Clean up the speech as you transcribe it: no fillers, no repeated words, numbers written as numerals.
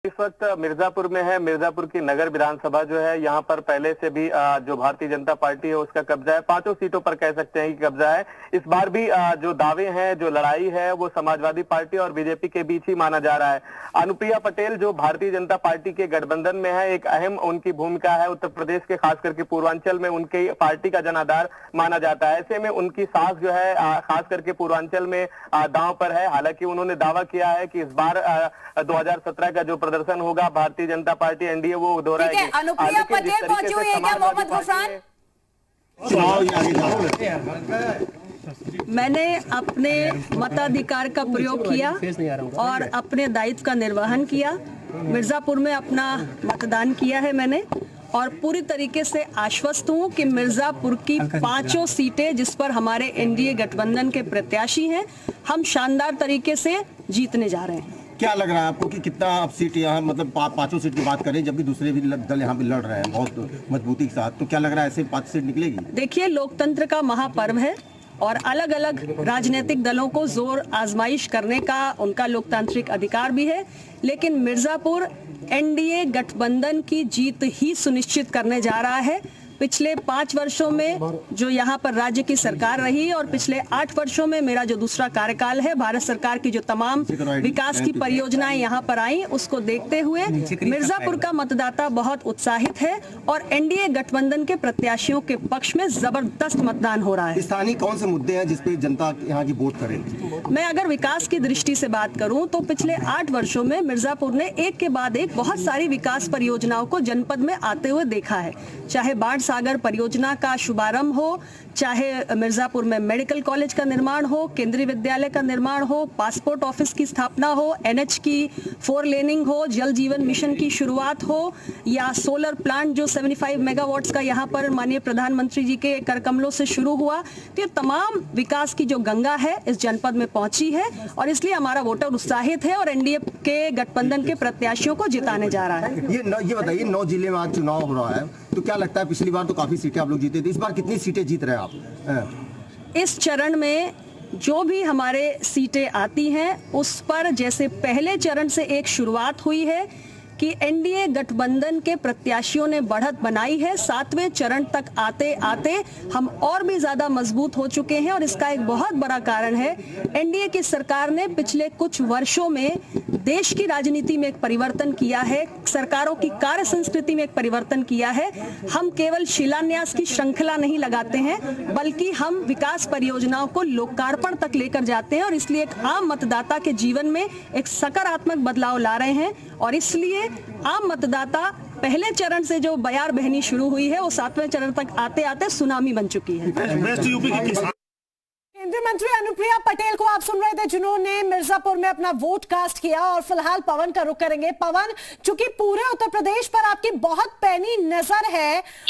इस वक्त मिर्जापुर में है। मिर्जापुर की नगर विधानसभा जो है, यहाँ पर पहले से भी जो भारतीय जनता पार्टी है उसका कब्जा है। 5 सीटों पर कह सकते हैं कि कब्जा है। इस बार भी जो दावे हैं, जो लड़ाई है, वो समाजवादी पार्टी और बीजेपी के बीच ही माना जा रहा है। अनुप्रिया पटेल जो भारतीय जनता पार्टी के गठबंधन में है, एक अहम उनकी भूमिका है। उत्तर प्रदेश के खास करके पूर्वांचल में उनकी पार्टी का जनाधार माना जाता है। ऐसे में उनकी सास जो है खास करके पूर्वांचल में दांव पर है। हालांकि उन्होंने दावा किया है कि इस बार 2017 का जो प्रदर्शन होगा, भारतीय जनता पार्टी एनडीए वो दोहराएगी। अनुप्रिया पटेल पहुंची हुई है क्या मोहम्मद गफरान? मैंने अपने मताधिकार का प्रयोग किया और अपने दायित्व का निर्वहन किया। मिर्जापुर में अपना मतदान किया है मैंने, और पूरी तरीके से आश्वस्त हूं कि मिर्जापुर की 5 सीटें जिस पर हमारे एनडीए गठबंधन के प्रत्याशी हैं, हम शानदार तरीके से जीतने जा रहे हैं। क्या लग रहा है आपको कि कितना अब सीट यहाँ, मतलब 5 सीट की बात करें, जबकि दूसरे भी दल यहाँ पे लड़ रहे हैं बहुत मजबूती के साथ, तो क्या लग रहा है ऐसे 5 सीट निकलेगी? देखिए, लोकतंत्र का महापर्व है और अलग अलग राजनीतिक दलों को जोर आजमाइश करने का उनका लोकतांत्रिक अधिकार भी है, लेकिन मिर्जापुर एनडीए गठबंधन की जीत ही सुनिश्चित करने जा रहा है। पिछले 5 वर्षों में जो यहाँ पर राज्य की सरकार रही और पिछले 8 वर्षों में मेरा जो दूसरा कार्यकाल है, भारत सरकार की जो तमाम विकास की परियोजनाएं यहाँ पर आई, उसको देखते हुए मिर्जापुर का मतदाता बहुत उत्साहित है और एनडीए गठबंधन के प्रत्याशियों के पक्ष में जबरदस्त मतदान हो रहा है। स्थानीय कौन से मुद्दे हैं जिसपे जनता यहाँ की वोट करेगी? मैं अगर विकास की दृष्टि से बात करूं तो पिछले 8 वर्षों में मिर्जापुर ने एक के बाद एक बहुत सारी विकास परियोजनाओं को जनपद में आते हुए देखा है। चाहे बाढ़ सागर परियोजना का शुभारंभ हो, चाहे मिर्जापुर में मेडिकल कॉलेज का निर्माण हो, केंद्रीय विद्यालय का निर्माण हो, पासपोर्ट ऑफिस की स्थापना हो, एनएच की 4 लेनिंग हो, जल जीवन मिशन की शुरुआत हो, या सोलर प्लांट जो 75 मेगावाट्स का यहाँ पर माननीय प्रधानमंत्री जी के कर कमलों से शुरू हुआ, तो ये तमाम विकास की जो गंगा है इस जनपद में पहुंची है और इसलिए हमारा वोटर उत्साहित है और एनडीए के गठबंधन के प्रत्याशियों को जिताने जा रहा है। ये बताइए, 9 जिले में आज चुनाव हो रहा है, तो क्या लगता है पिछली बार तो काफी सीटें आप लोग जीते थे, इस बार कितनी सीटें जीत रहे हैं आप? इस चरण में जो भी हमारे सीटें आती हैं उस पर जैसे पहले चरण से एक शुरुआत हुई है कि एनडीए गठबंधन के प्रत्याशियों ने बढ़त बनाई है, 7वें चरण तक आते आते हम और भी ज्यादा मजबूत हो चुके हैं और इसका एक बहुत बड़ा कारण है एनडीए की सरकार ने पिछले कुछ वर्षों में देश की राजनीति में एक परिवर्तन किया है, सरकारों की कार्य संस्कृति में एक परिवर्तन किया है। हम केवल शिलान्यास की श्रृंखला नहीं लगाते हैं, बल्कि हम विकास परियोजनाओं को लोकार्पण तक लेकर जाते हैं और इसलिए एक आम मतदाता के जीवन में एक सकारात्मक बदलाव ला रहे हैं और इसलिए आम मतदाता पहले चरण से जो बयार बहनी शुरू हुई है वो 7वें चरण तक आते आते सुनामी बन चुकी है। केंद्रीय मंत्री अनुप्रिया पटेल को आप सुन रहे थे, जिन्होंने मिर्जापुर में अपना वोट कास्ट किया। और फिलहाल पवन का रुख करेंगे। पवन, चूंकि पूरे उत्तर प्रदेश पर आपकी बहुत पैनी नजर है